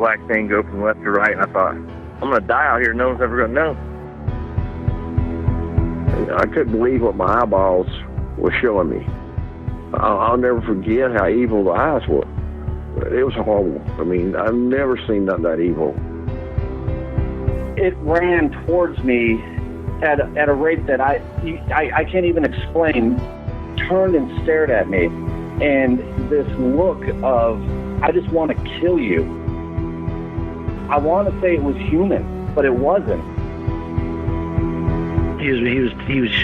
black thing go from left to right, and I thought, I'm going to die out here. No one's ever going to know. I couldn't believe what my eyeballs were showing me. I'll never forget how evil the eyes were. It was horrible. I mean, I've never seen nothing that evil. It ran towards me at a rate that I can't even explain. Turned and stared at me, and this look of, I just want to kill you. I want to say it was human, but it wasn't. He was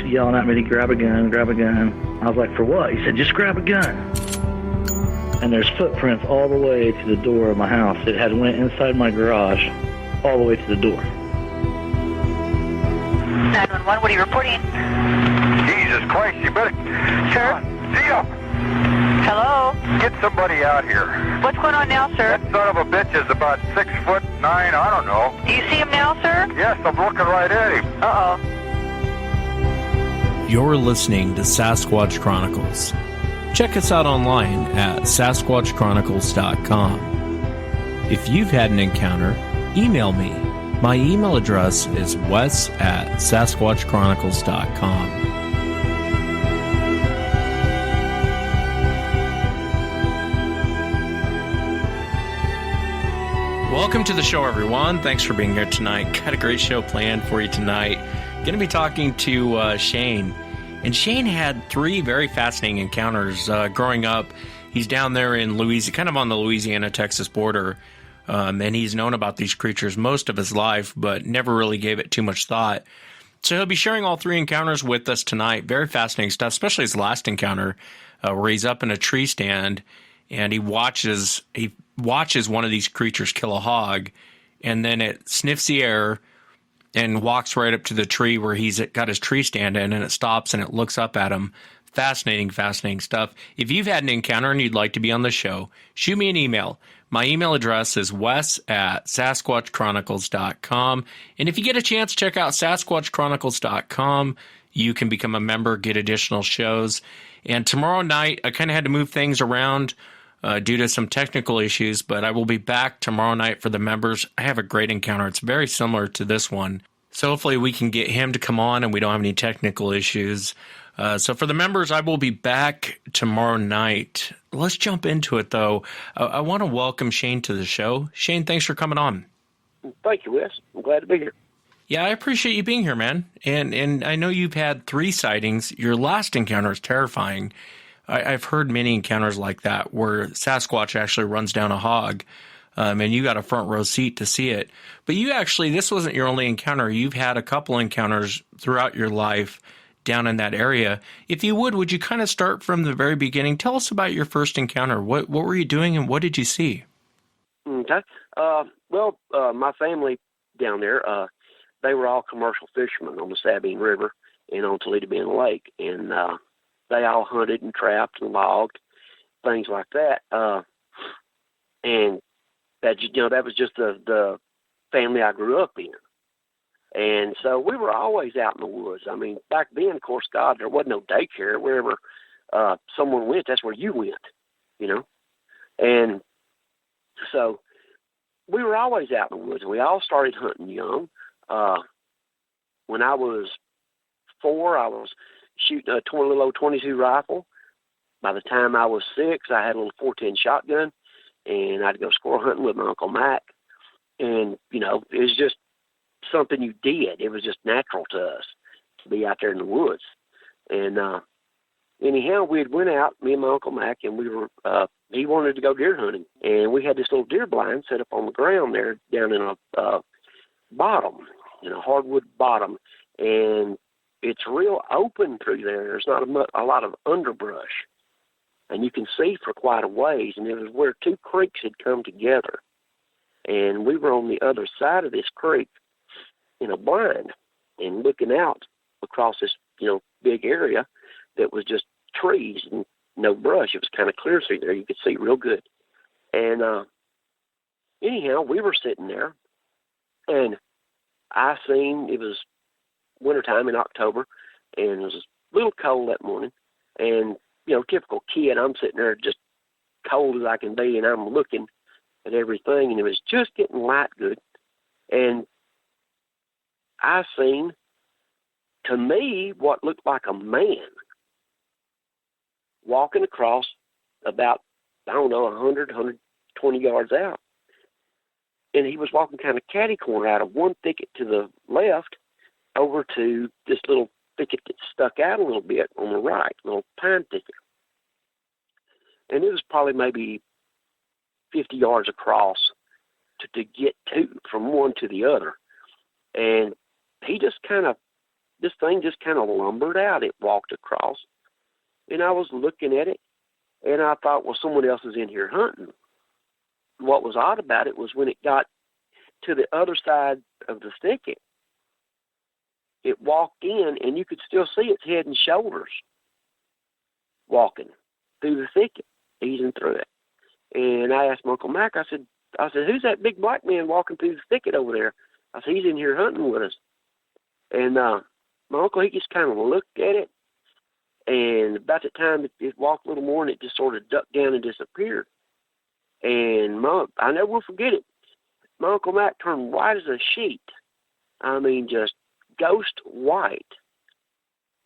yelling at me to grab a gun, grab a gun. I was like, for what? He said, just grab a gun. And there's footprints all the way to the door of my house. It had went inside my garage, all the way to the door. 911, what are you reporting? Jesus Christ, you better... Sir? Zio! Hello? Get somebody out here. What's going on now, sir? That son of a bitch is about 6'9", I don't know. Do you see him now, sir? Yes, I'm looking right at him. Uh-oh. You're listening to Sasquatch Chronicles. Check us out online at sasquatchchronicles.com. If you've had an encounter, email me. My email address is wes@sasquatchchronicles.com. Welcome to the show, everyone. Thanks for being here tonight. Got a great show planned for you tonight. Going to be talking to Shane. And Shane had 3 very fascinating encounters growing up. He's down there in Louisiana, kind of on the Louisiana-Texas border. And he's known about these creatures most of his life, but never really gave it too much thought. So he'll be sharing all 3 encounters with us tonight. Very fascinating stuff, especially his last encounter, where he's up in a tree stand and he watches one of these creatures kill a hog, and then it sniffs the air and walks right up to the tree where he's got his tree stand in, and it stops and it looks up at him. Fascinating, fascinating stuff. If you've had an encounter and you'd like to be on the show, shoot me an email. My email address is wes@sasquatchchronicles.com. And if you get a chance, check out sasquatchchronicles.com. You can become a member, get additional shows. And tomorrow night, I kind of had to move things around due to some technical issues, but I will be back tomorrow night for the members. I have a great encounter. It's very similar to this one. So hopefully we can get him to come on and we don't have any technical issues. So for the members, I will be back tomorrow night. Let's jump into it, though. I want to welcome Shane to the show. Shane, thanks for coming on. Thank you, Wes. I'm glad to be here. Yeah, I appreciate you being here, man. And I know you've had 3 sightings. Your last encounter is terrifying. I've heard many encounters like that where Sasquatch actually runs down a hog, and you got a front row seat to see it. But you actually, this wasn't your only encounter. You've had a couple encounters throughout your life down in that area. If you would you kind of start from the very beginning? Tell us about your first encounter. What were you doing and what did you see? Okay. My family down there, they were all commercial fishermen on the Sabine River and on Toledo Bend Lake. And they all hunted and trapped and logged, things like that. And that, that was just the family I grew up in. And so we were always out in the woods. I mean, back then, of course, God, there wasn't no daycare. Wherever someone went, that's where you went, And so we were always out in the woods. We all started hunting young. When I was 4, I was shooting a little old 22 rifle. By the time I was 6, I had a little 410 shotgun, and I'd go squirrel hunting with my Uncle Mac. And, it was just something you did. It was just natural to us to be out there in the woods. And anyhow, we had went out, me and my Uncle Mac, and we were he wanted to go deer hunting. And we had this little deer blind set up on the ground there down in a bottom, hardwood bottom. And it's real open through there. There's not a lot of underbrush. And you can see for quite a ways. And it was where 2 creeks had come together. And we were on the other side of this creek in a blind and looking out across this, big area that was just trees and no brush. It was kind of clear through there. You could see real good. And anyhow, we were sitting there, and I seen, it was wintertime in October, and it was a little cold that morning. And, typical kid, I'm sitting there just cold as I can be, and I'm looking and everything, and it was just getting light good. And I seen, to me, what looked like a man walking across about, 100, 120 yards out. And he was walking kind of catty-corner out of one thicket to the left over to this little thicket that stuck out a little bit on the right, little pine thicket. And it was probably maybe 50 yards across to get from one to the other. And this thing just kind of lumbered out. It walked across. And I was looking at it, and I thought, well, someone else is in here hunting. What was odd about it was when it got to the other side of the thicket, it walked in, and you could still see its head and shoulders walking through the thicket, easing through it. And I asked my Uncle Mac, I said, who's that big black man walking through the thicket over there? I said, he's in here hunting with us. And my uncle, he just kind of looked at it, and about the time it walked a little more, and it just sort of ducked down and disappeared. And I never will forget it. My Uncle Mac turned white as a sheet. I mean, just ghost white.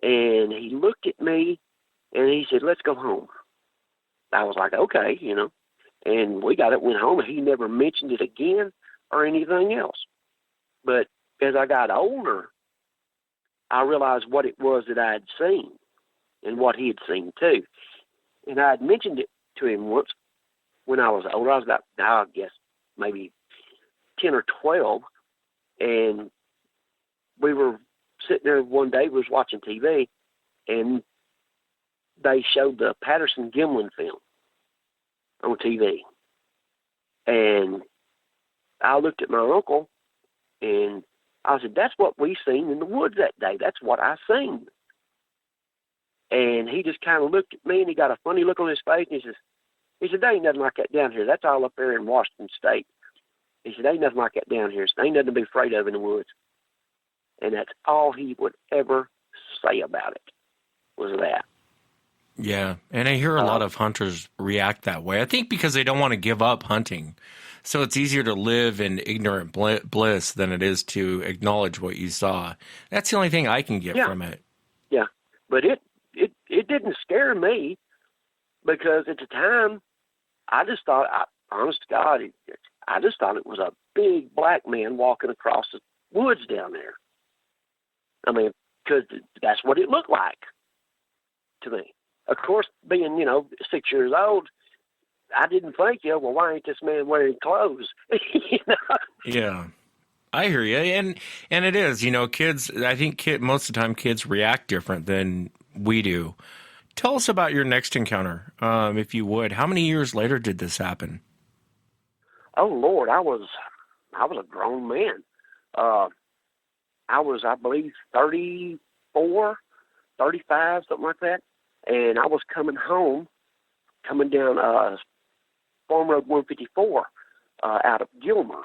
And he looked at me, and he said, let's go home. I was like, okay, And we went home, and he never mentioned it again or anything else. But as I got older, I realized what it was that I had seen and what he had seen too. And I had mentioned it to him once when I was older. I was about, I guess, maybe 10 or 12. And we were sitting there one day, we was watching TV, and they showed the Patterson-Gimlin film on TV. And I looked at my uncle, and I said, that's what we seen in the woods that day. That's what I seen. And he just kind of looked at me, and he got a funny look on his face, and he said, there ain't nothing like that down here. That's all up there in Washington State. He said, ain't nothing like that down here. So ain't nothing to be afraid of in the woods. And that's all he would ever say about it, was that. Yeah, and I hear a lot of hunters react that way. I think because they don't want to give up hunting. So it's easier to live in ignorant bliss than it is to acknowledge what you saw. That's the only thing I can get from it. Yeah, but it didn't scare me, because at the time, I just thought, honest to God, I just thought it was a big black man walking across the woods down there. I mean, because that's what it looked like to me. Of course, being, 6 years old, I didn't think, well, why ain't this man wearing clothes? Yeah, I hear you. And it is, kids, I think most of the time kids react different than we do. Tell us about your next encounter, if you would. How many years later did this happen? Oh, Lord, I was a grown man. I was, I believe, 34, 35, something like that. And I was coming down Farm Road 154 out of Gilmer,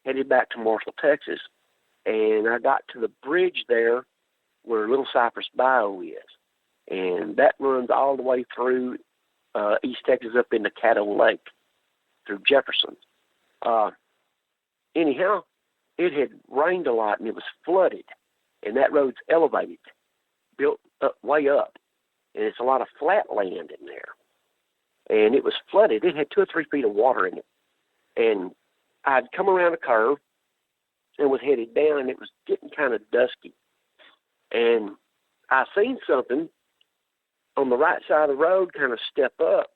headed back to Marshall, Texas. And I got to the bridge there where Little Cypress Bayou is. And that runs all the way through East Texas up into Caddo Lake through Jefferson. Anyhow, it had rained a lot, and it was flooded. And that road's elevated, built up, way up. And it's a lot of flat land in there. And it was flooded. It had 2 or 3 feet of water in it. And I'd come around a curve and was headed down, and it was getting kind of dusky. And I seen something on the right side of the road kind of step up.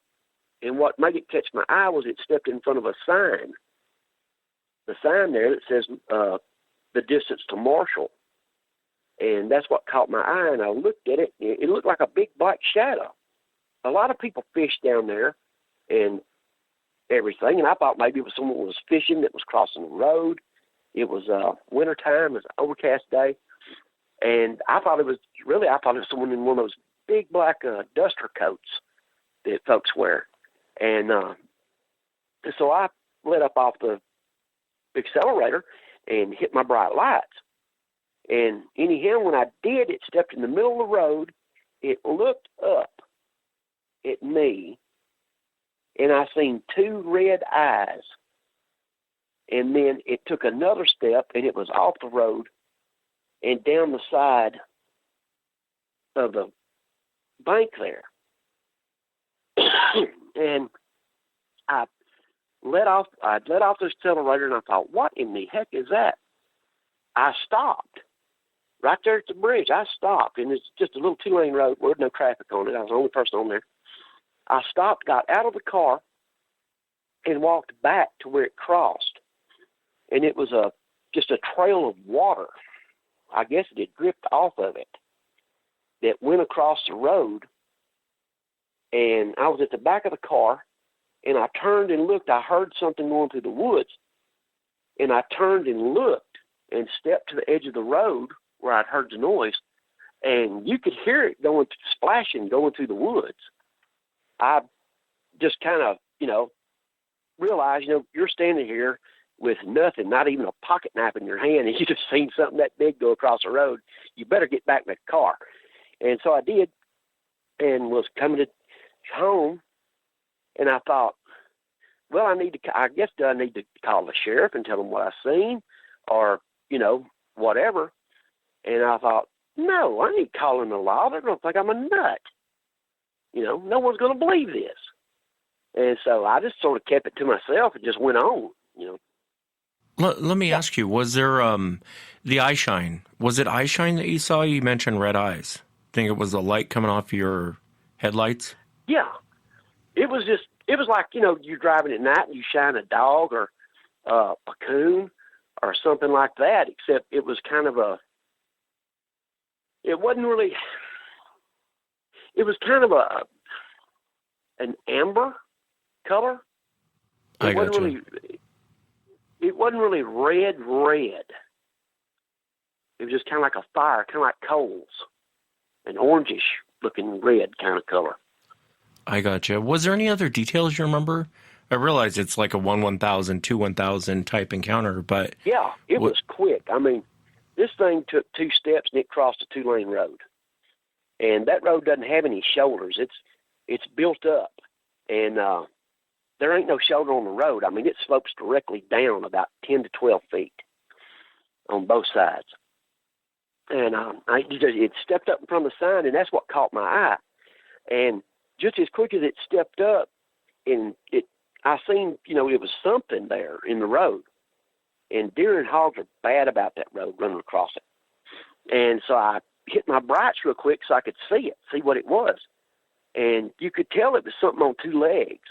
And what made it catch my eye was it stepped in front of a sign. The sign there that says the distance to Marshall. And that's what caught my eye, and I looked at it. It looked like a big black shadow. A lot of people fish down there and everything, and I thought maybe it was someone who was fishing that was crossing the road. It was wintertime. It was an overcast day. And I thought it was someone in one of those big black duster coats that folks wear. And so I let up off the accelerator and hit my bright lights. And anyhow, when I did, it stepped in the middle of the road. It looked up at me, and I seen two red eyes. And then it took another step, and it was off the road and down the side of the bank there. And I'd let off the accelerator, and I thought, what in the heck is that? I stopped. Right there at the bridge, I stopped, and it's just a little two-lane road with no traffic on it. I was the only person on there. I stopped, got out of the car, and walked back to where it crossed. And it was just a trail of water. I guess it had dripped off of it that went across the road. And I was at the back of the car, and I turned and looked. I heard something going through the woods, and I turned and looked and stepped to the edge of the road where I'd heard the noise, and you could hear it splashing, going through the woods. I just kind of, realized, you're standing here with nothing, not even a pocket knife in your hand, and you just seen something that big go across the road. You better get back in the car. And so I did, and was coming to home, and I thought, well, I need to call the sheriff and tell them what I seen, or, whatever. And I thought, no, I ain't calling the law. They're going to think I'm a nut. No one's going to believe this. And so I just sort of kept it to myself and just went on, Let me ask you, was there the eye shine? Was it eye shine that you saw? You mentioned red eyes. Think it was the light coming off your headlights? Yeah. It was like, you're driving at night and you shine a dog or a coon or something like that, except it was kind of it was kind of an amber color. It wasn't really red. It was just kind of like a fire, kind of like coals, an orangish looking red kind of color. I gotcha. Was there any other details you remember? I realize it's like a 1/1000, 2/1000 type encounter, but... Yeah, it was quick. I mean, this thing took two steps and it crossed a two-lane road. And that road doesn't have any shoulders. It's built up. And there ain't no shoulder on the road. I mean, it slopes directly down about 10 to 12 feet on both sides. And it stepped up in front of the sign, and that's what caught my eye. And just as quick as it stepped up, and I seen, it was something there in the road. And deer and hogs are bad about that road running across it. And so I hit my brights real quick so I could see what it was. And you could tell it was something on two legs.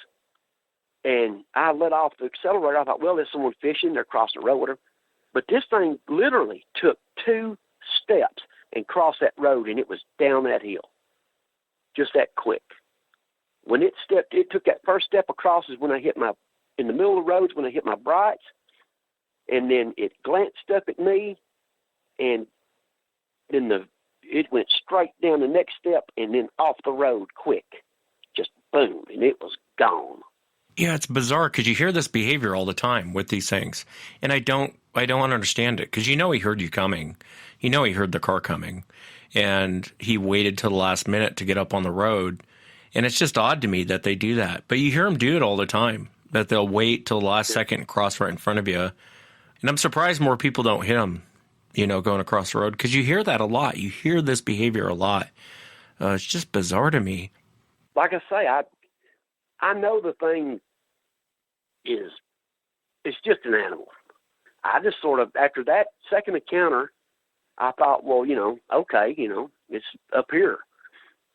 And I let off the accelerator. I thought, well, there's someone fishing. They're across the road with them. But this thing literally took two steps and crossed that road, and it was down that hill. Just that quick. When it took that first step across is when I hit in the middle of the roads, when I hit my brights. And then it glanced up at me, and then it went straight down the next step and then off the road quick. Just boom, and it was gone. Yeah, it's bizarre because you hear this behavior all the time with these things. And I don't understand it because he heard you coming. He heard the car coming. And he waited till the last minute to get up on the road. And it's just odd to me that they do that. But you hear them do it all the time, that they'll wait till the last second and cross right in front of you. And I'm surprised more people don't hit them, going across the road, because you hear that a lot. You hear this behavior a lot. It's just bizarre to me. Like I say, I know the thing it's just an animal. I just sort of, after that second encounter, I thought, well, okay, it's up here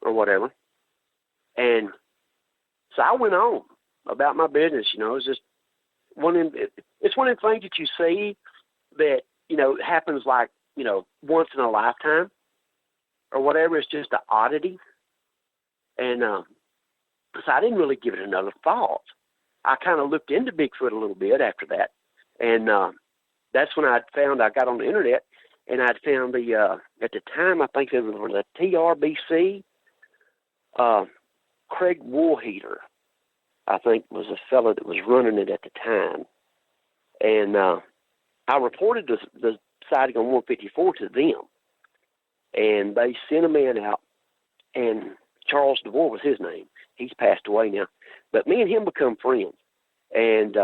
or whatever. And so I went on about my business, it's just it's one of the things that you see that, happens like, once in a lifetime or whatever. It's just an oddity. And so I didn't really give it another thought. I kind of looked into Bigfoot a little bit after that. And that's when I got on the internet, and I'd found at the time, I think it was the TRBC, Craig Woolheater, I think was the fellow that was running it at the time. And I reported the sighting on 154 to them. And they sent a man out, and Charles DeVore was his name. He's passed away now. But me and him become friends. And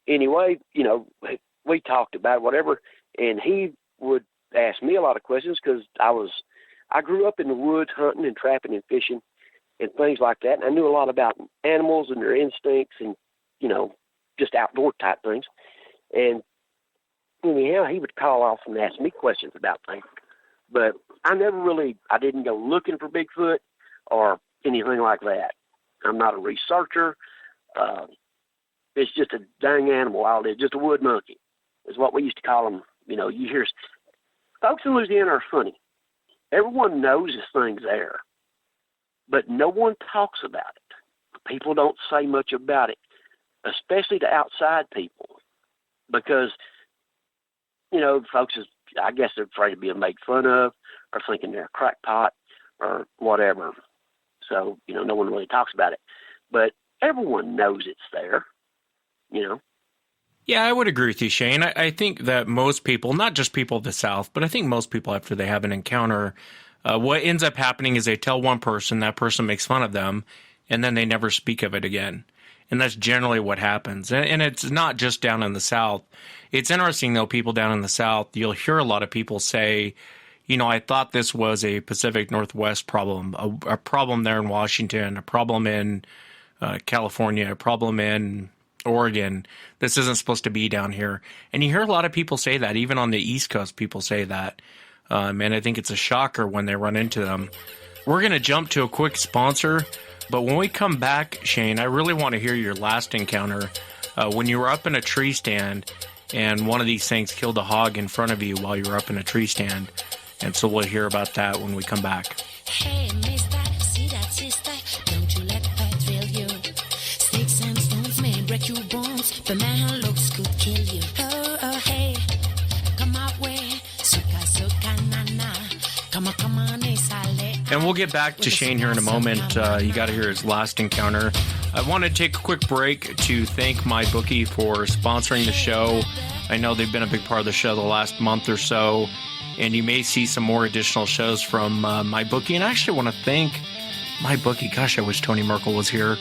anyway, you know, we talked about whatever, and he would ask me a lot of questions because I grew up in the woods hunting and trapping and fishing and things like that. And I knew a lot about animals and their instincts and, you know, just outdoor type things. And anyhow, he would call off and ask me questions about things. But I didn't go looking for Bigfoot or anything like that. I'm not a researcher. It's just a dang animal out there, just a wood monkey is what we used to call them. You know, you hear folks in Louisiana are funny. Everyone knows this thing's there, but no one talks about it. People don't say much about it, especially to outside people, because, you know, folks I guess they're afraid of being made fun of or thinking they're a crackpot or whatever. So, you know, no one really talks about it. But everyone knows it's there, you know. Yeah, I would agree with you, Shane. I think that most people, not just people of the South, but I think most people, after they have an encounter, what ends up happening is they tell one person, that person makes fun of them, and then they never speak of it again. And that's generally what happens. And it's not just down in the South. It's interesting, though, people down in the South, you'll hear a lot of people say, you know, I thought this was a Pacific Northwest problem, a problem there in Washington, a problem in California, a problem in Oregon. This isn't supposed to be down here. And you hear a lot of people say that, even on the East Coast, people say that. And I think it's a shocker when they run into them. We're going to jump to a quick sponsor. But when we come back, Shane, I really want to hear your last encounter when you were up in a tree stand and one of these things killed a hog in front of you while you were up in a tree stand. And so we'll hear about that when we come back. Hey, mister, see that sister? Don't you let her thrill you. Sticks and stones may break your bones, but man who looks could kill you. Oh, oh, hey, come our way. Suka, suka, na, na. Come on, and we'll get back to Shane here in a moment. You got to hear his last encounter. I want to take a quick break to thank MyBookie for sponsoring the show. I know they've been a big part of the show the last month or so, and you may see some more additional shows from MyBookie. And I actually want to thank MyBookie. Gosh, I wish Tony Merkel was here.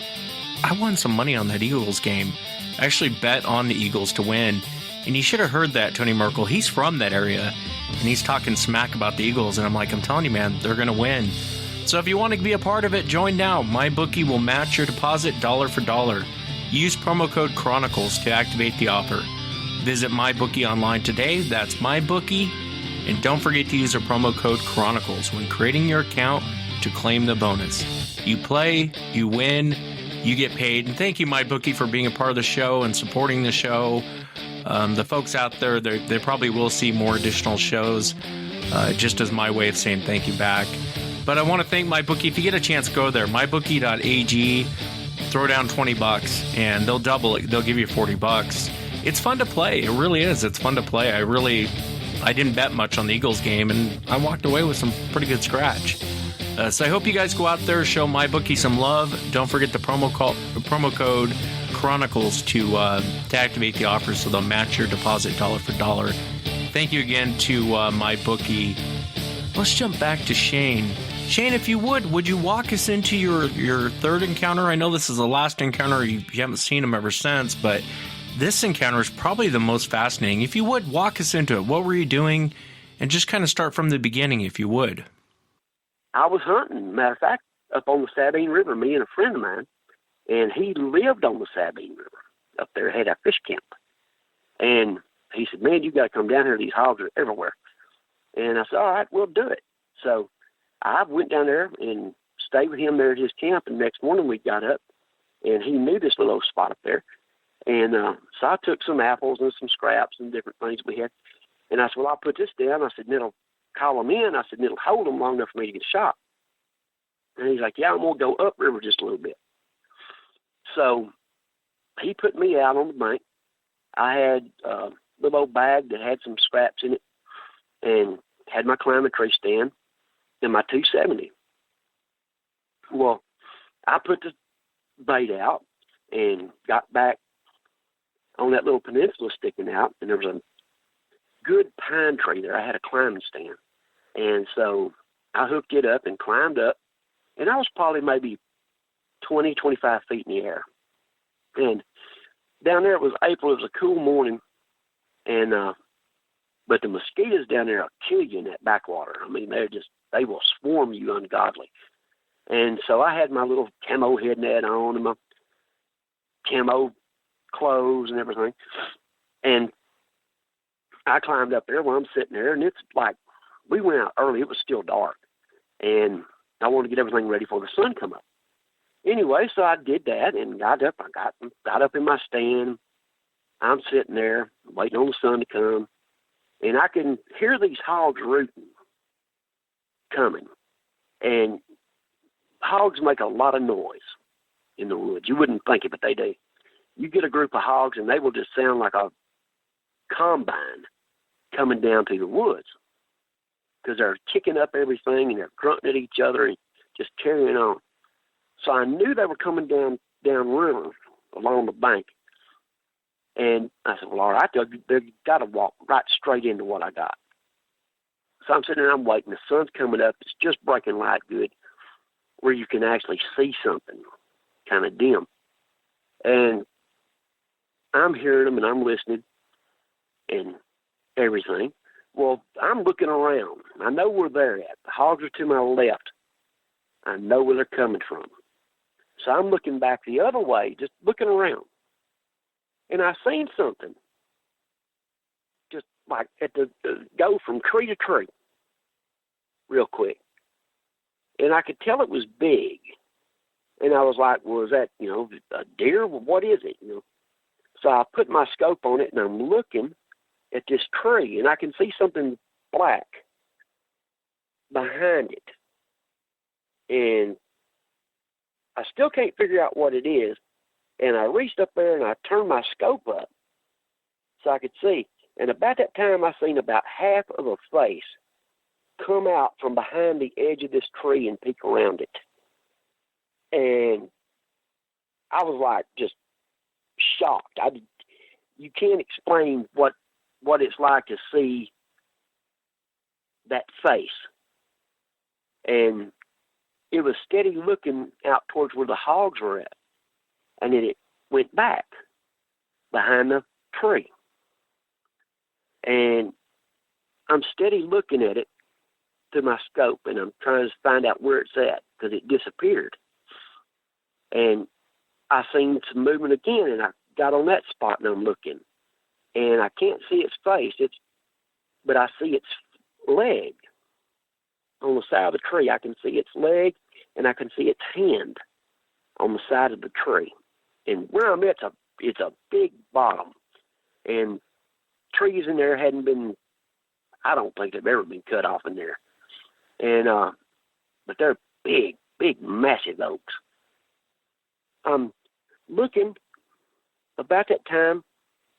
I won some money on that Eagles game. I actually bet on the Eagles to win. And you should have heard that, Tony Merkel. He's from that area, and he's talking smack about the Eagles. And I'm like, I'm telling you, man, they're going to win. So if you want to be a part of it, join now. MyBookie will match your deposit dollar for dollar. Use promo code Chronicles to activate the offer. Visit MyBookie online today. That's MyBookie. And don't forget to use the promo code Chronicles when creating your account to claim the bonus. You play, you win, you get paid. And thank you, MyBookie, for being a part of the show and supporting the show. The folks out there, they probably will see more additional shows, just as my way of saying thank you back. But I want to thank MyBookie. If you get a chance, go there, mybookie.ag, throw down $20, and they'll double it. They'll give you $40. It's fun to play. It really is. It's fun to play. I didn't bet much on the Eagles game, and I walked away with some pretty good scratch. So I hope you guys go out there, show MyBookie some love. Don't forget the promo code Chronicles to activate the offer, so they'll match your deposit dollar for dollar. Thank you again to MyBookie. Let's jump back to Shane. Shane, if you would you walk us into your third encounter? I know this is the last encounter. You haven't seen him ever since, but this encounter is probably the most fascinating. If you would, walk us into it. What were you doing? And just kind of start from the beginning, if you would. I was hunting, matter of fact, up on the Sabine River, me and a friend of mine, and he lived on the Sabine River up there, had a fish camp. And he said, man, you got to come down here. These hogs are everywhere. And I said, all right, we'll do it. So I went down there and stayed with him there at his camp. And next morning we got up, and he knew this little spot up there. And so I took some apples and some scraps and different things we had. And I said, well, I'll put this down. I said, and it'll call them in. I said, and it'll hold them long enough for me to get a shot. And he's like, yeah, I'm going to go upriver just a little bit. So he put me out on the bank. I had a little old bag that had some scraps in it and had my climbing tree stand and my 270. Well, I put the bait out and got back on that little peninsula sticking out, and there was a good pine tree there. I had a climbing stand. And so I hooked it up and climbed up, and I was probably maybe 20, 25 feet in the air. And down there, it was April. It was a cool morning. And, but the mosquitoes down there will kill you in that backwater. I mean, they will swarm you ungodly. And so I had my little camo head net on and my camo clothes and everything. And I climbed up there where I'm sitting there, and it's like, we went out early. It was still dark. And I wanted to get everything ready for the sun come up. Anyway, so I did that and got up. I got up in my stand. I'm sitting there waiting on the sun to come. And I can hear these hogs rooting coming. And hogs make a lot of noise in the woods. You wouldn't think it, but they do. You get a group of hogs, and they will just sound like a combine coming down through the woods because they're kicking up everything, and they're grunting at each other and just carrying on. So I knew they were coming downriver along the bank. And I said, well, all right, they've got to walk right straight into what I got. So I'm sitting there, I'm waiting. The sun's coming up. It's just breaking light good where you can actually see something kind of dim. And I'm hearing them and I'm listening and everything. Well, I'm looking around. I know where they're at. The hogs are to my left. I know where they're coming from. So I'm looking back the other way, just looking around. And I seen something just like go from tree to tree real quick. And I could tell it was big. And I was like, well, is that, a deer? Well, what is it? So I put my scope on it, and I'm looking at this tree, and I can see something black behind it. And I still can't figure out what it is. And I reached up there, and I turned my scope up so I could see. And about that time, I seen about half of a face come out from behind the edge of this tree and peek around it. And I was like just shocked. You can't explain what it's like to see that face. And it was steady looking out towards where the hogs were at. And then it went back behind the tree. And I'm steady looking at it through my scope, and I'm trying to find out where it's at because it disappeared. And I seen some movement again, and I got on that spot, and I'm looking. And I can't see its face, but I see its leg on the side of the tree. I can see its leg, and I can see its hand on the side of the tree. And where I'm at, it's a big bottom. And trees in there hadn't been, I don't think they've ever been cut off in there. And, but they're big, massive oaks. I'm looking, about that time,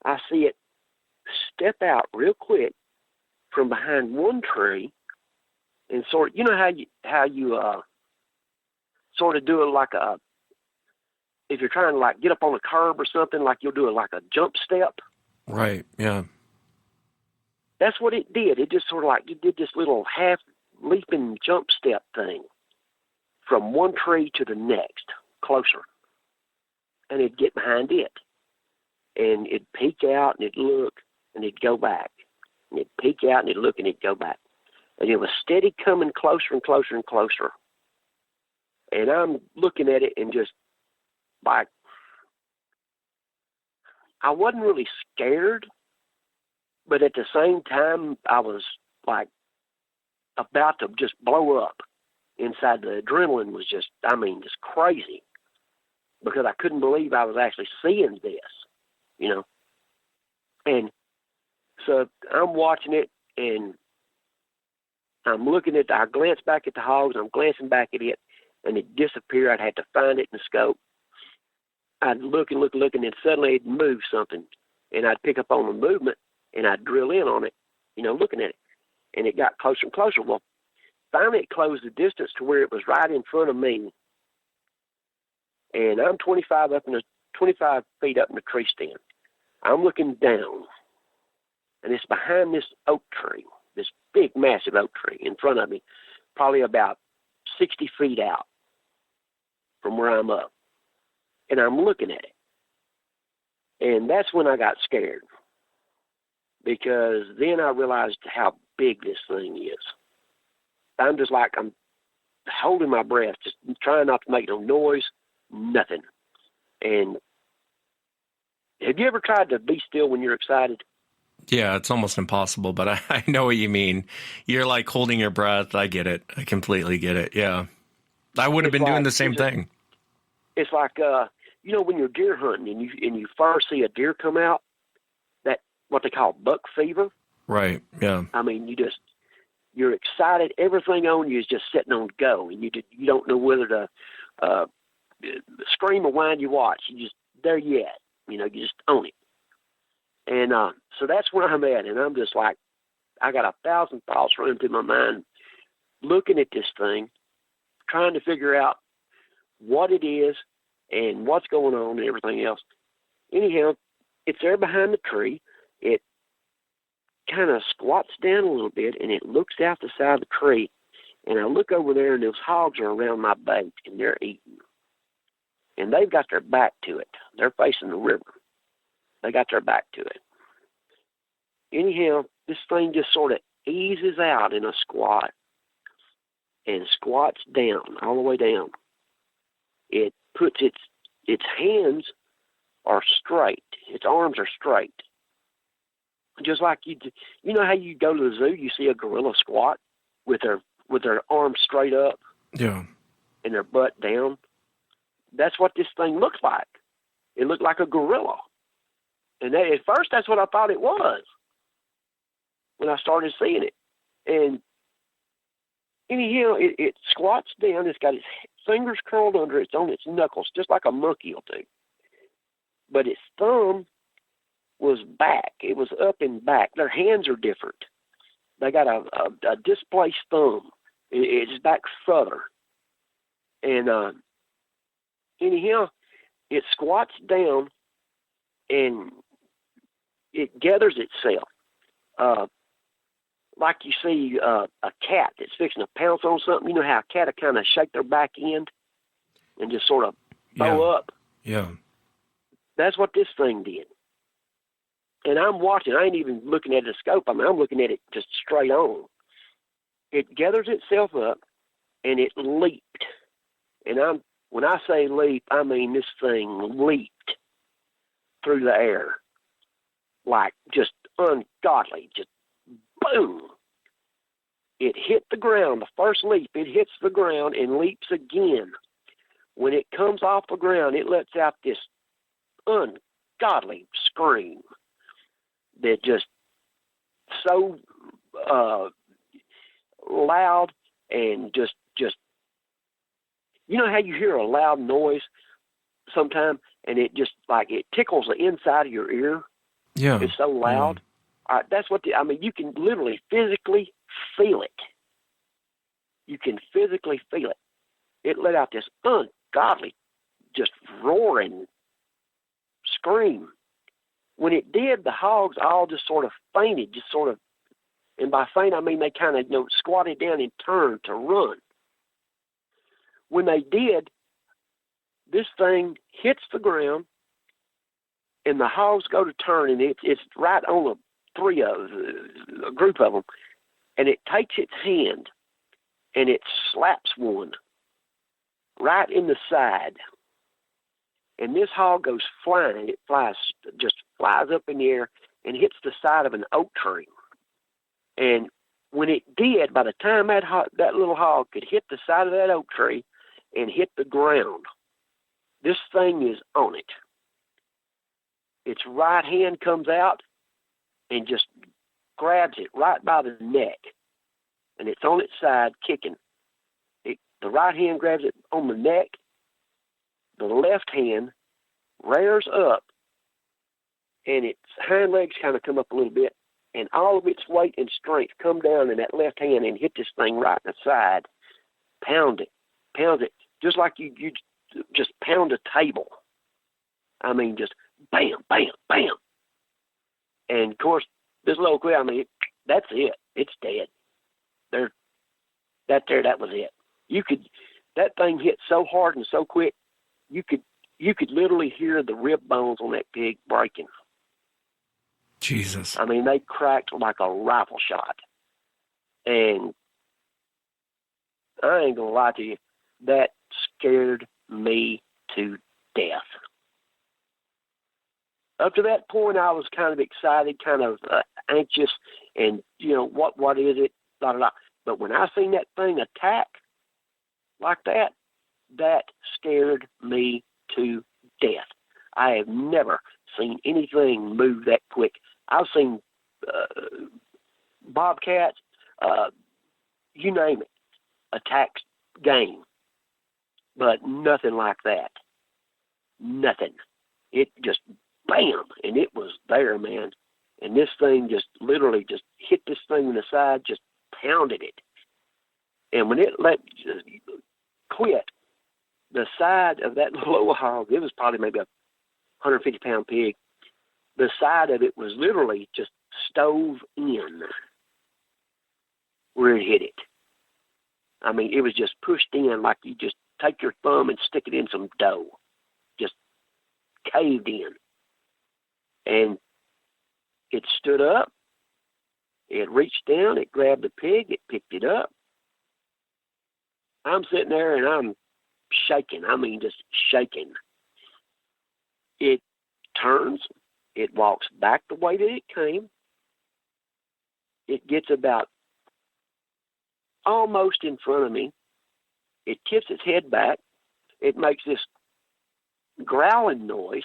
I see it step out real quick from behind one tree and sort of, you know how you sort of do it like if you're trying to like get up on a curb or something, like you'll do it like a jump step. Right, yeah. That's what it did. It just sort of like, it did this little half leaping jump step thing from one tree to the next, closer. And it'd get behind it. And it'd peek out and it'd look and it'd go back. And it'd peek out and it'd look and it'd go back. And it was steady coming closer and closer and closer. And I'm looking at it and just like, I wasn't really scared, but at the same time, I was like about to just blow up inside. The adrenaline was just crazy because I couldn't believe I was actually seeing this, And so I'm watching it and I'm looking at I glance back at the hogs, I'm glancing back at it, and it disappeared. I'd had to find it in the scope. I'd look and then suddenly it'd move something, and I'd pick up on the movement, and I'd drill in on it, looking at it, and it got closer and closer. Well, finally it closed the distance to where it was right in front of me, and I'm 25 feet up in the tree stand. I'm looking down, and it's behind this oak tree, this big, massive oak tree in front of me, probably about 60 feet out. from where I'm up. And I'm looking at it. And that's when I got scared. Because then I realized how big this thing is. I'm just like, I'm holding my breath, just trying not to make no noise, nothing. And have you ever tried to be still when you're excited? Yeah, it's almost impossible, but I know what you mean. You're like holding your breath. I get it. I completely get it. Yeah. I would have been doing the same thing. It's like, you know, when you're deer hunting and you first see a deer come out, that what they call buck fever. Right, yeah. I mean, you're excited. Everything on you is just sitting on go, and you don't know whether to scream or whine you watch. You just, there you at. You know, you just own it. And so that's where I'm at, and I'm just like, I got 1,000 thoughts running through my mind, looking at this thing, trying to figure out what it is and what's going on and everything else. Anyhow, it's there behind the tree. It kind of squats down a little bit, and it looks out the side of the tree. And I look over there, and those hogs are around my bait, and they're eating. And they've got their back to it. They're facing the river. They got their back to it. Anyhow, this thing just sort of eases out in a squat and squats down, all the way down. It puts its hands are straight. Its arms are straight. Just like you know how you go to the zoo, you see a gorilla squat with their arms straight up, yeah, and their butt down. That's what this thing looks like. It looked like a gorilla, and at first that's what I thought it was when I started seeing it. And anyhow, it squats down. It's got its fingers curled under. It's on its knuckles, just like a monkey will do. But its thumb was back. It was up and back. Their hands are different. They got a displaced thumb. It's back further. And anyhow, it squats down and it gathers itself. Like you see a cat that's fixing to pounce on something. You know how a cat will kind of shake their back end and just sort of bow up? Yeah. That's what this thing did. And I'm watching. I ain't even looking at the scope. I mean, I'm looking at it just straight on. It gathers itself up, and it leaped. And when I say leap, I mean this thing leaped through the air. Like just ungodly. Just boom. It hit the ground. The first leap, it hits the ground and leaps again. When it comes off the ground, it lets out this ungodly scream that just so loud and just you know how you hear a loud noise sometime and it just like it tickles the inside of your ear? Yeah. It's so loud. That's what I mean, you can literally physically feel it. You can physically feel it. It let out this ungodly, just roaring scream. When it did, the hogs all just sort of fainted, and by faint I mean they kind of squatted down and turned to run. When they did, this thing hits the ground, and the hogs go to turn, and it's right on a group of them, and it takes its hand, and it slaps one right in the side. And this hog goes flying. It flies up in the air and hits the side of an oak tree. And when it did, by the time that little hog could hit the side of that oak tree and hit the ground, this thing is on it. Its right hand comes out and just grabs it right by the neck. And it's on its side kicking. The right hand grabs it on the neck. The left hand rears up, and its hind legs kind of come up a little bit, and all of its weight and strength come down in that left hand and hit this thing right in the side. Pound it, just like you just pound a table. I mean, just bam, bam, bam. And, of course, this little quick, I mean, that's it. It's dead. That was it. that thing hit so hard and so quick, you could literally hear the rib bones on that pig breaking. Jesus. I mean, they cracked like a rifle shot. And I ain't going to lie to you, that scared me to death. Up to that point, I was kind of excited, kind of anxious, and, what is it, blah, blah, blah. But when I seen that thing attack like that, that scared me to death. I have never seen anything move that quick. I've seen bobcats, you name it, attack game, but nothing like that. Nothing. It just bam, and it was there, man. And this thing just literally just hit this thing in the side, just pounded it. And when it quit, the side of that little hog, it was probably maybe a 150-pound pig, the side of it was literally just stove in where it hit it. I mean, it was just pushed in like you just take your thumb and stick it in some dough. Just caved in. And it stood up. It reached down. It grabbed the pig. It picked it up. I'm sitting there and I'm shaking. I mean, just shaking. It turns. It walks back the way that it came. It gets about almost in front of me. It tips its head back. It makes this growling noise,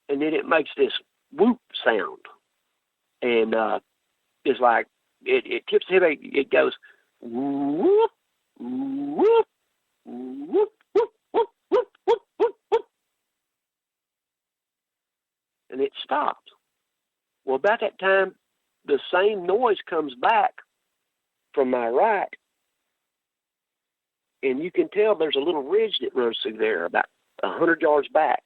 and then it makes this whoop sound. And it's like, it tips its head back. It goes, whoop, whoop, whoop, whoop, whoop, whoop, whoop, whoop, whoop. And it stops. Well, about that time, the same noise comes back from my right, and you can tell there's a little ridge that runs through there about 100 yards back.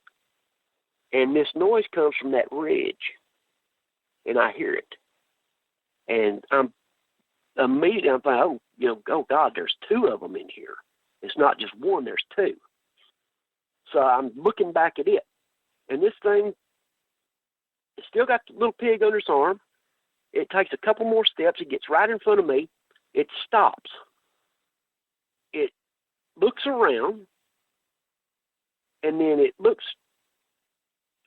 And this noise comes from that ridge, and I hear it. And I'm immediately, I'm thinking, oh God, there's two of them in here. It's not just one, there's two. So I'm looking back at it, and this thing, it's still got the little pig under its arm. It takes a couple more steps. It gets right in front of me. It stops. It looks around, and then it looks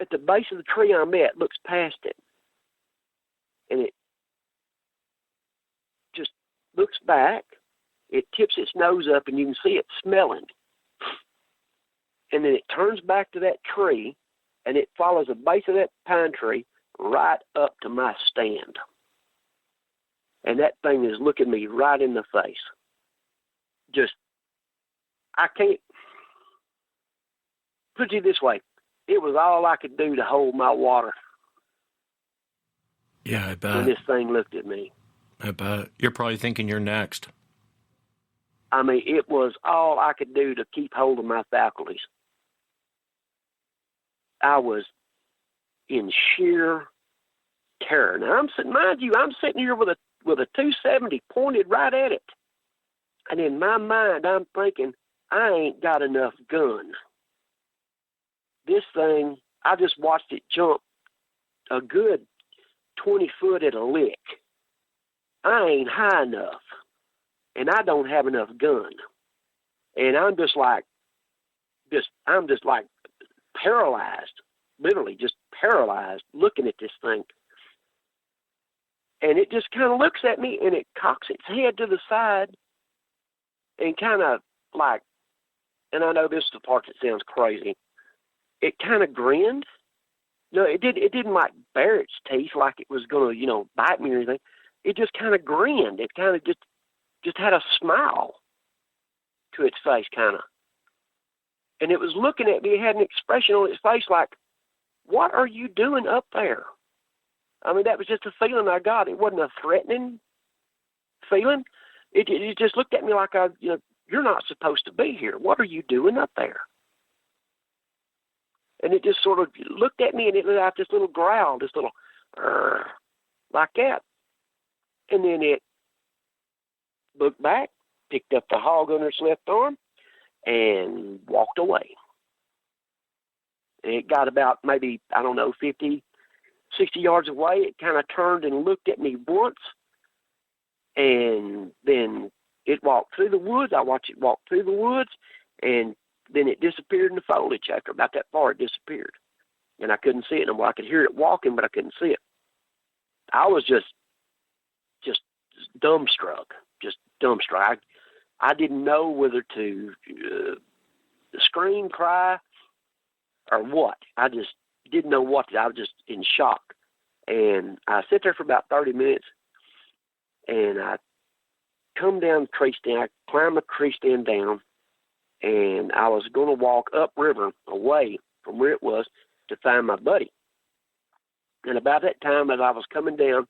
at the base of the tree I'm at, looks past it, and it just looks back. It tips its nose up, and you can see it smelling. And then it turns back to that tree, and it follows the base of that pine tree right up to my stand. And that thing is looking me right in the face. Just, I can't put it this way. It was all I could do to hold my water. Yeah, I bet. When this thing looked at me. I bet. You're probably thinking you're next. I mean, it was all I could do to keep hold of my faculties. I was in sheer terror. Now, mind you, I'm sitting here with a 270 pointed right at it. And in my mind, I'm thinking, I ain't got enough gun. This thing, I just watched it jump a good 20 foot at a lick. I ain't high enough. And I don't have enough gun. And I'm just like paralyzed, literally just paralyzed, looking at this thing. And it just kind of looks at me, and it cocks its head to the side and kind of like, and I know this is the part that sounds crazy, it kind of grinned. No, it didn't like bare its teeth like it was going to, bite me or anything. It just kind of grinned. It kind of just had a smile to its face, kind of. And it was looking at me. It had an expression on its face like, what are you doing up there? I mean, that was just a feeling I got. It wasn't a threatening feeling. It just looked at me like, you're not supposed to be here. What are you doing up there? And it just sort of looked at me, and it let out this little growl, this little, like that. And then it looked back, picked up the hog under its left arm, and walked away. And it got about maybe, 50, 60 yards away. It kind of turned and looked at me once, and then it walked through the woods. I watched it walk through the woods, and then it disappeared in the foliage. After about that far, it disappeared. And I couldn't see it no more. I could hear it walking, but I couldn't see it. I was just dumbstruck, I didn't know whether to scream, cry, or what. I just didn't know what to do. I was just in shock. And I sat there for about 30 minutes, and I come down the tree stand. I climbed the tree stand down, and I was going to walk upriver away from where it was to find my buddy. And about that time, as I was coming down,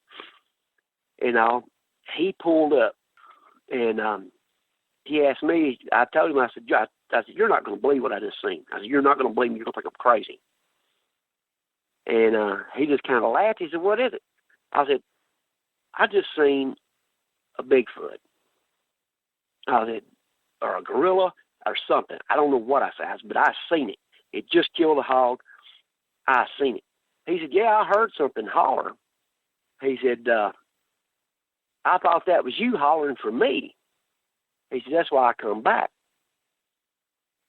he pulled up, and he asked me. I told him, I said, "You're not going to believe what I just seen." I said, "You're not going to believe me. You're going to think I'm crazy." And he just kind of laughed. He said, "What is it?" I said, "I just seen a Bigfoot." I said, or a gorilla or something. I don't know what I said, but I seen it. It just killed a hog. I seen it. He said, "Yeah, I heard something holler." He said, "I thought that was you hollering for me." He said, "That's why I come back."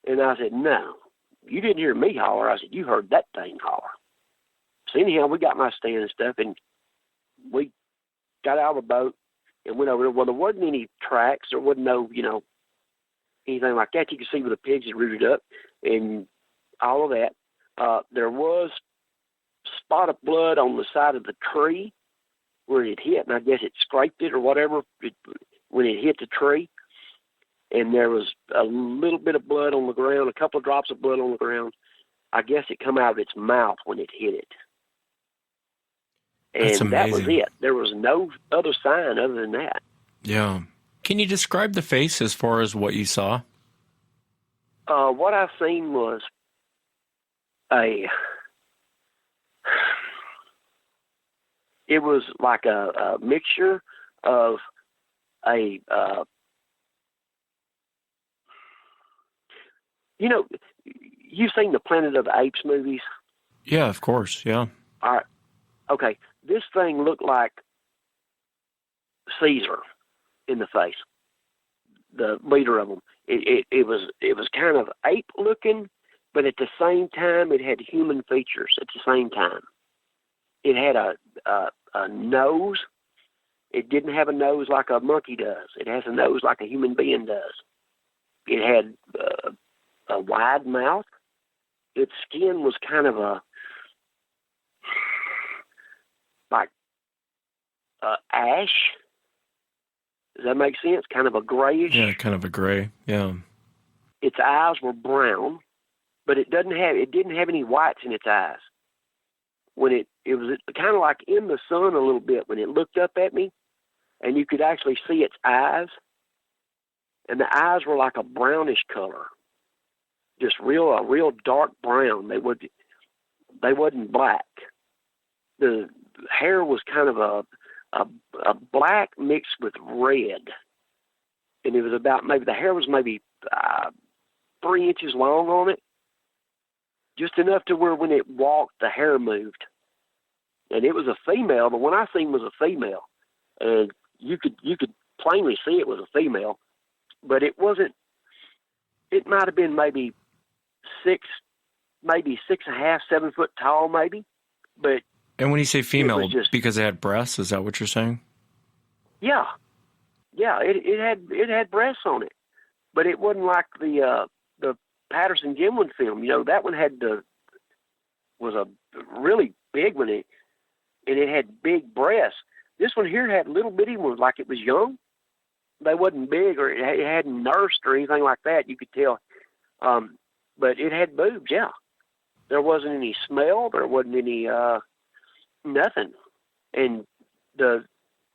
And I said, "No, you didn't hear me holler." I said, "You heard that thing holler." So anyhow, we got my stand and stuff, and we got out of the boat and went over there. Well, there wasn't any tracks. There wasn't no, anything like that. You could see where the pigs had rooted up and all of that. There was spot of blood on the side of the tree where it hit, and I guess it scraped it or whatever when it hit the tree. And there was a little bit of blood on the ground, a couple of drops of blood on the ground. I guess it come out of its mouth when it hit it. And That's amazing. That was it. There was no other sign other than that. Yeah. Can you describe the face as far as what you saw? What I seen was it was like a mixture of you've seen the Planet of the Apes movies? Yeah, of course, yeah. All right. Okay, this thing looked like Caesar in the face, the leader of them. It was kind of ape-looking, but at the same time, it had human features at the same time. It had a nose. It didn't have a nose like a monkey does. It has a nose like a human being does. It had a wide mouth. Its skin was kind of like ash. Does that make sense? Kind of a grayish. Yeah, kind of a gray. Yeah. Its eyes were brown, but it didn't have any whites in its eyes. When it was kind of like in the sun a little bit when it looked up at me, and you could actually see its eyes, and the eyes were like a brownish color, just a real dark brown. They wasn't black. The hair was kind of a black mixed with red, and it was about the hair was maybe 3 inches long on it, just enough to where when it walked, the hair moved. And it was a female. The one I seen was a female, and you could plainly see it was a female, but it wasn't. It might have been maybe 6.5, 7 foot tall, maybe. But and when you say female, just, because it had breasts, is that what you're saying? Yeah. It had breasts on it, but it wasn't like the Patterson Gimlin film. That one was a really big one, and it had big breasts. This one here had little bitty ones, like it was young. They wasn't big, or it hadn't nursed or anything like that. You could tell, but it had boobs. Yeah, there wasn't any smell. There wasn't any nothing. And the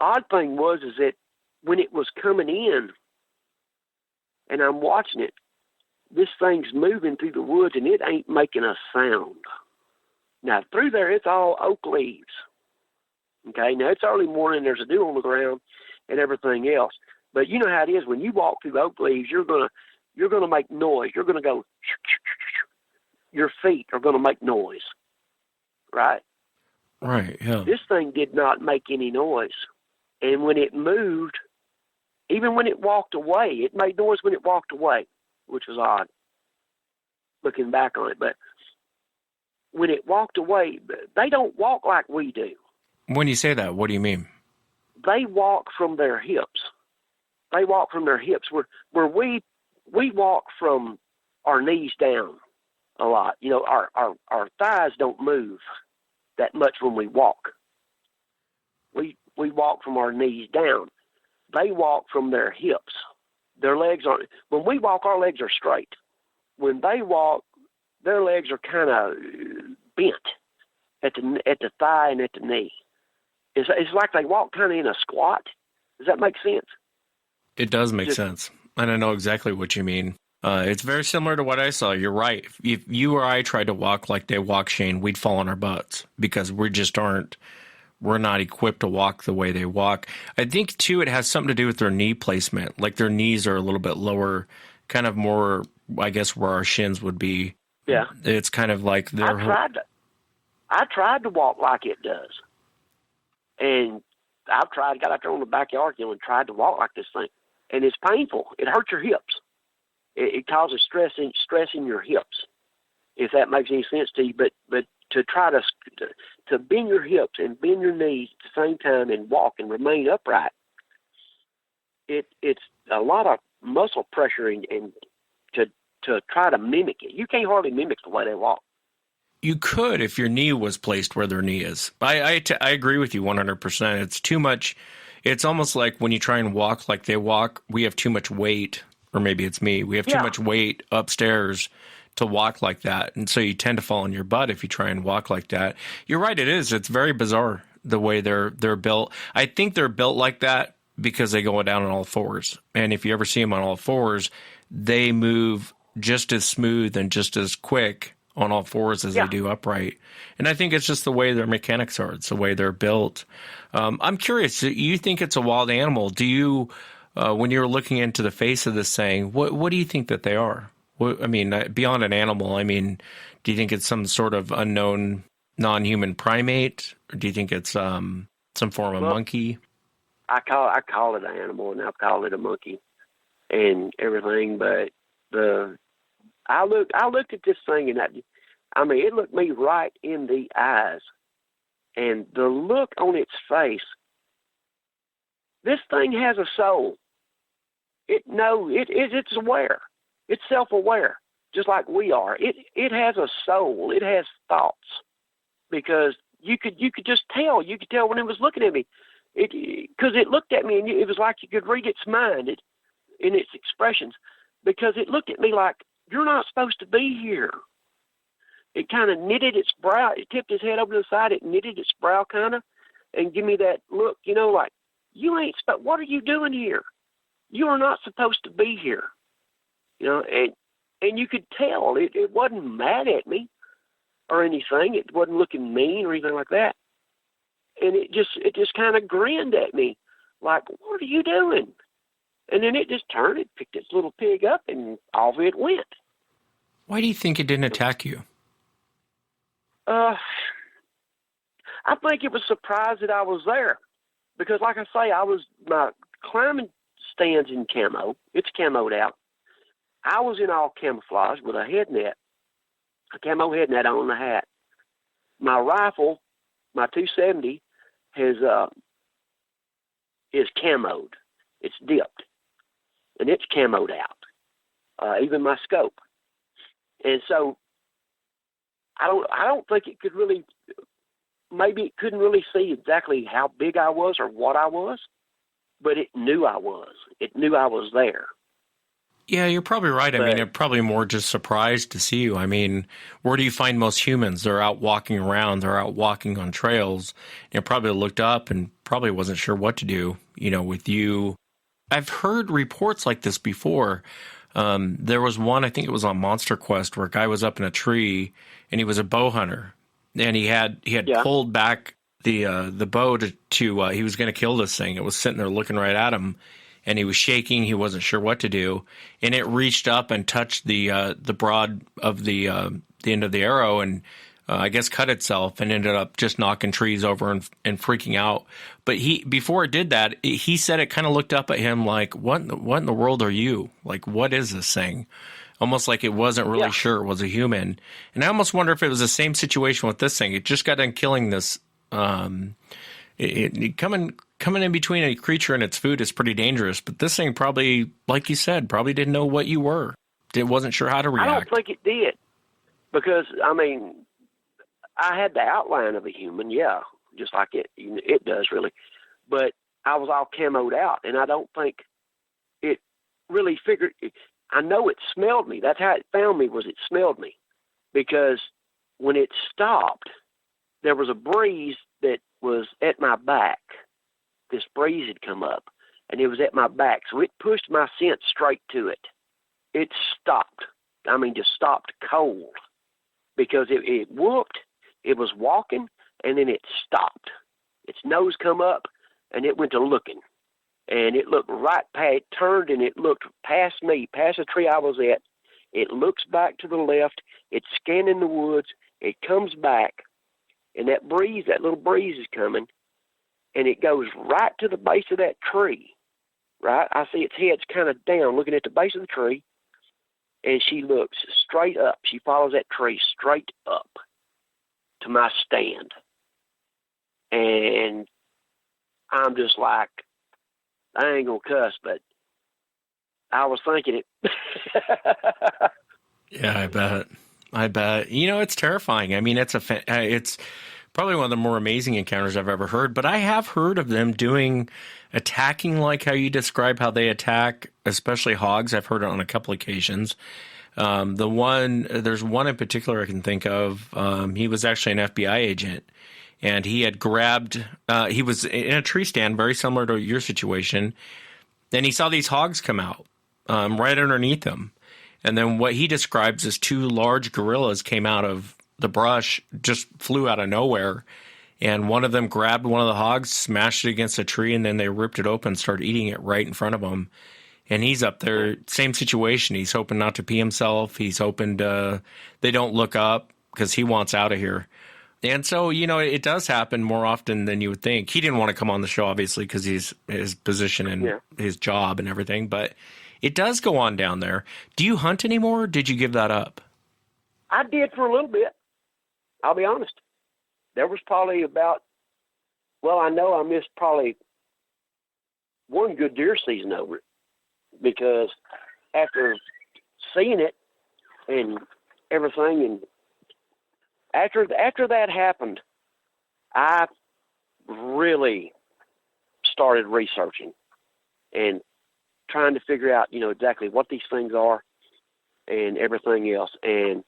odd thing was that when it was coming in, and I'm watching it, this thing's moving through the woods, and it ain't making a sound. Now, through there, it's all oak leaves. Okay, now it's early morning, there's a dew on the ground and everything else. But you know how it is, when you walk through oak leaves, you're going to you're going to make noise. You're going to go, your feet are going to make noise, right? Right, yeah. This thing did not make any noise. And when it moved, even when it walked away, it made noise when it walked away, which was odd, looking back on it. But when it walked away, they don't walk like we do. When you say that, what do you mean? They walk from their hips. They walk from their hips. Where we walk from our knees down a lot. You know, our thighs don't move that much when we walk. We walk from our knees down. They walk from their hips. Their legs aren't. When we walk, our legs are straight. When they walk, their legs are kind of bent at the thigh and at the knee. It's like they walk kind of in a squat. Does that make sense? It does make sense, and I know exactly what you mean. It's very similar to what I saw. You're right. If you or I tried to walk like they walk, Shane, we'd fall on our butts because we just aren't. We're not equipped to walk the way they walk. I think, too, it has something to do with their knee placement. Like their knees are a little bit lower, kind of more, I guess, where our shins would be. Yeah. It's kind of like their... I tried to walk like it does. And I've got out there on the backyard, and tried to walk like this thing. And it's painful. It hurts your hips. It causes stress in your hips, if that makes any sense to you. But to try to bend your hips and bend your knees at the same time and walk and remain upright, it's a lot of muscle pressure and to try to mimic it. You can't hardly mimic the way they walk. You could if your knee was placed where their knee is. I agree with you 100%. It's too much. It's almost like when you try and walk like they walk, we have too much weight, or maybe it's me. We have too much weight upstairs to walk like that. And so you tend to fall on your butt if you try and walk like that. You're right, it is. It's very bizarre the way they're built. I think they're built like that because they go down on all fours. And if you ever see them on all fours, they move just as smooth and just as quick on all fours as they do upright. And I think it's just the way their mechanics are. It's the way they're built. I'm curious, you think it's a wild animal. Do you, when you're looking into the face of this thing, what do you think that they are? I mean, beyond an animal, I mean, do you think it's some sort of unknown non-human primate? Or do you think it's some form of monkey? I call it an animal, and I've called it a monkey and everything. But I looked at this thing, and it looked me right in the eyes. And the look on its face, this thing has a soul. It's aware. It's self-aware, just like we are. It has a soul. It has thoughts, because you could just tell. You could tell when it was looking at me, because it looked at me, and it was like you could read its mind in its expressions, because it looked at me like, you're not supposed to be here. It kind of knitted its brow. It tipped its head over to the side. It knitted its brow kind of, and give me that look, like, you ain't what are you doing here? You are not supposed to be here. And you could tell it wasn't mad at me or anything. It wasn't looking mean or anything like that. And it just kind of grinned at me like, what are you doing? And then it just turned, it picked its little pig up, and off it went. Why do you think it didn't attack you? I think it was surprised that I was there. Because like I say, my climbing stands in camo. It's camoed out. I was in all camouflage with a head net, a camo head net on the hat. My rifle, my 270, is camoed. It's dipped, and it's camoed out. Even my scope. And so I don't think it could really. Maybe it couldn't really see exactly how big I was or what I was, but it knew I was. It knew I was there. Yeah, you're probably right. I mean, they're probably more just surprised to see you. I mean, where do you find most humans? They're out walking around. They're out walking on trails. And probably looked up and probably wasn't sure what to do, with you. I've heard reports like this before. There was one, I think it was on Monster Quest, where a guy was up in a tree and he was a bow hunter. And he had pulled back the bow to he was going to kill this thing. It was sitting there looking right at him. and he was shaking. He wasn't sure what to do, and it reached up and touched the broad of the end of the arrow, and I guess cut itself, and ended up just knocking trees over and freaking out. But before it did that, he said it kind of looked up at him like, what in the world are you? Like, what is this thing? Almost like it wasn't really sure it was a human. And I almost wonder if it was the same situation with this thing. It just got done killing this. Coming in between a creature and its food is pretty dangerous. But this thing probably, like you said, probably didn't know what you were. It wasn't sure how to react. I don't think it did. Because, I mean, I had the outline of a human, just like it does, really. But I was all camoed out, and I don't think it really figured. I know it smelled me. That's how it found me, was it smelled me. Because when it stopped, there was a breeze that was at my back. This breeze had come up, and it was at my back. So it pushed my scent straight to it. It stopped. I mean, just stopped cold. Because it whooped. It was walking, and then it stopped. Its nose come up, and it went to looking. And it looked right past, it turned, and it looked past me, past the tree I was at. It looks back to the left. It's scanning the woods. It comes back, and that little breeze is coming, and it goes right to the base of that tree, right? I see its head's kind of down, looking at the base of the tree, and she looks straight up. She follows that tree straight up to my stand. And I'm just like, I ain't gonna cuss, but I was thinking it. Yeah, I bet. You know, it's terrifying. I mean, it's probably one of the more amazing encounters I've ever heard, but I have heard of them attacking like how you describe how they attack, especially hogs. I've heard it on a couple occasions. There's one in particular I can think of. He was actually an FBI agent, and he had grabbed, he was in a tree stand, very similar to your situation. Then he saw these hogs come out, right underneath him. And then what he describes as two large gorillas came out of the brush, just flew out of nowhere. And one of them grabbed one of the hogs, smashed it against a tree, and then they ripped it open and started eating it right in front of him. And he's up there, same situation. He's hoping not to pee himself. He's hoping they don't look up because he wants out of here. And so, you know, it does happen more often than you would think. He didn't want to come on the show, obviously, because his position and his job and everything. But it does go on down there. Do you hunt anymore, or did you give that up? I did for a little bit. I'll be honest. There was probably I know I missed probably one good deer season over it. Because after seeing it and everything, and after that happened, I really started researching and trying to figure out, you know, exactly what these things are and everything else. And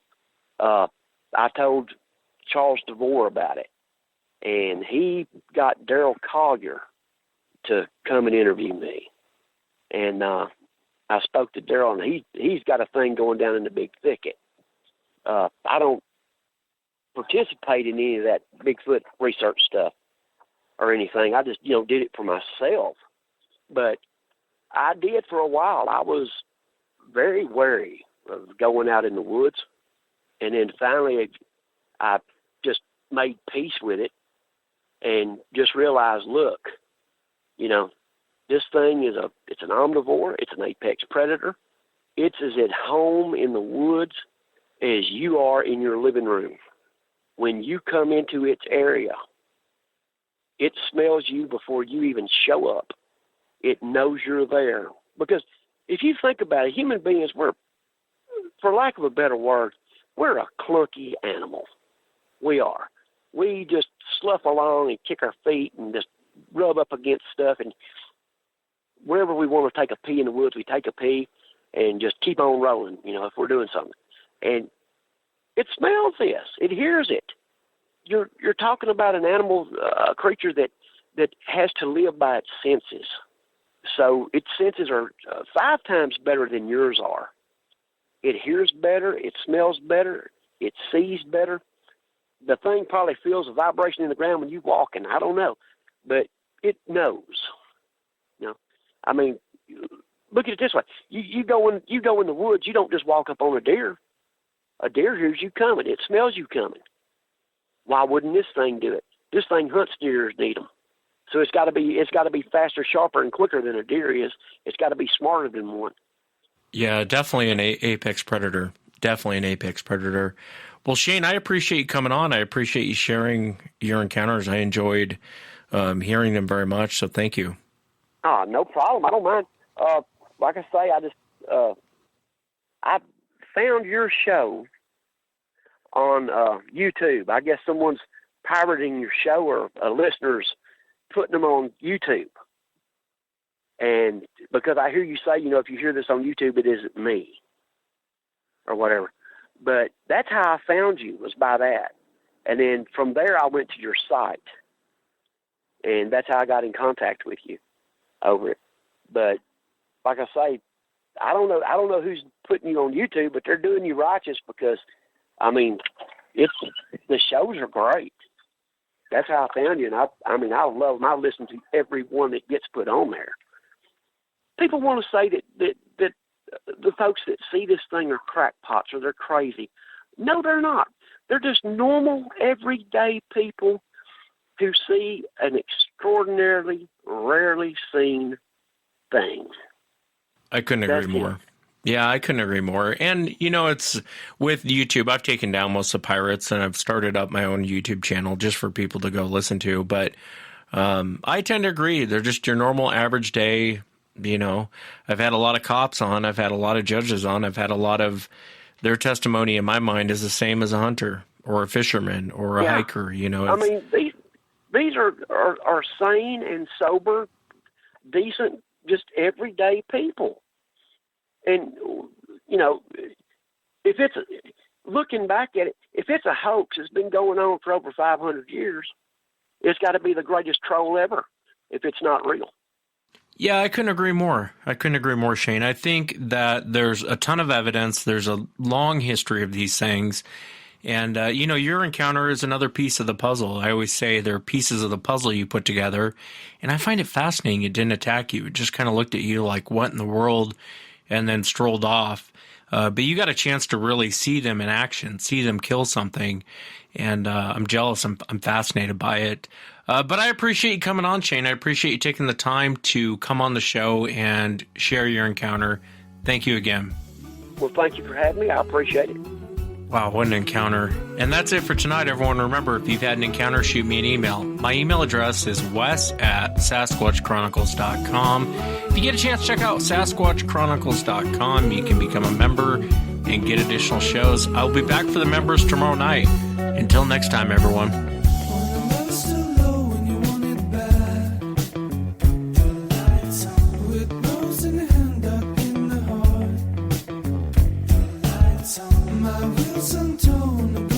I told Charles DeVore about it, and he got Daryl Collier to come and interview me. And I spoke to Daryl, and he's got a thing going down in the big thicket. I don't participate in any of that Bigfoot research stuff or anything. I just, you know, did it for myself. But I did for a while. I was very wary of going out in the woods. And then finally I just made peace with it and just realized, look, you know, this thing it's an omnivore. It's an apex predator. It's as at home in the woods as you are in your living room. When you come into its area, it smells you before you even show up. It knows you're there. Because if you think about it, human beings, we're, for lack of a better word, we're a clunky animal. We are. We just slough along and kick our feet and just rub up against stuff, and wherever we want to take a pee in the woods, we take a pee and just keep on rolling, you know, if we're doing something. And it smells this. It hears it. You're talking about an animal, a creature that has to live by its senses. So its senses are 5 times better than yours are. It hears better. It smells better. It sees better. The thing probably feels a vibration in the ground when you walk, and I don't know, but it knows. You know, I mean, look at it this way: you go in the woods. You don't just walk up on a deer. A deer hears you coming. It smells you coming. Why wouldn't this thing do it? This thing hunts deers, need them. So it's got to be faster, sharper, and quicker than a deer is. It's got to be smarter than one. Yeah, definitely an apex predator. Definitely an apex predator. Well, Shane, I appreciate you coming on. I appreciate you sharing your encounters. I enjoyed hearing them very much. So thank you. No problem. I don't mind. Like I say, I found your show on YouTube. I guess someone's pirating your show, or listeners putting them on YouTube. And because I hear you say, if you hear this on YouTube, it isn't me or whatever. But that's how I found you, was by that. And then from there, I went to your site. And that's how I got in contact with you over it. But like I say, I don't know who's putting you on YouTube, but they're doing you righteous, because, the shows are great. That's how I found you. And I love them. I listen to every one that gets put on there. People want to say that the folks that see this thing are crackpots or they're crazy. No, they're not. They're just normal, everyday people who see an extraordinarily, rarely seen thing. I couldn't agree more. Yeah, I couldn't agree more. And, it's with YouTube, I've taken down most of the pirates, and I've started up my own YouTube channel just for people to go listen to. But I tend to agree. They're just your normal average day. I've had a lot of cops on. I've had a lot of judges on. I've had a lot of their testimony in my mind is the same as a hunter or a fisherman or a hiker. These are sane and sober, decent, just everyday people. And, if it's looking back at it, if it's a hoax, it's been going on for over 500 years. It's got to be the greatest troll ever if it's not real. Yeah, I couldn't agree more. Shane. I think that there's a ton of evidence. There's a long history of these things. And, your encounter is another piece of the puzzle. I always say there are pieces of the puzzle you put together. And I find it fascinating it didn't attack you. It just kind of looked at you like, what in the world? And then strolled off. But you got a chance to really see them in action, see them kill something. And I'm jealous. I'm fascinated by it. But I appreciate you coming on, Shane. I appreciate you taking the time to come on the show and share your encounter. Thank you again. Well, thank you for having me. I appreciate it. Wow, what an encounter. And that's it for tonight, everyone. Remember, if you've had an encounter, shoot me an email. My email address is wes@sasquatchchronicles.com. If you get a chance, check out sasquatchchronicles.com. You can become a member and get additional shows. I'll be back for the members tomorrow night. Until next time, everyone. My wheels on tone.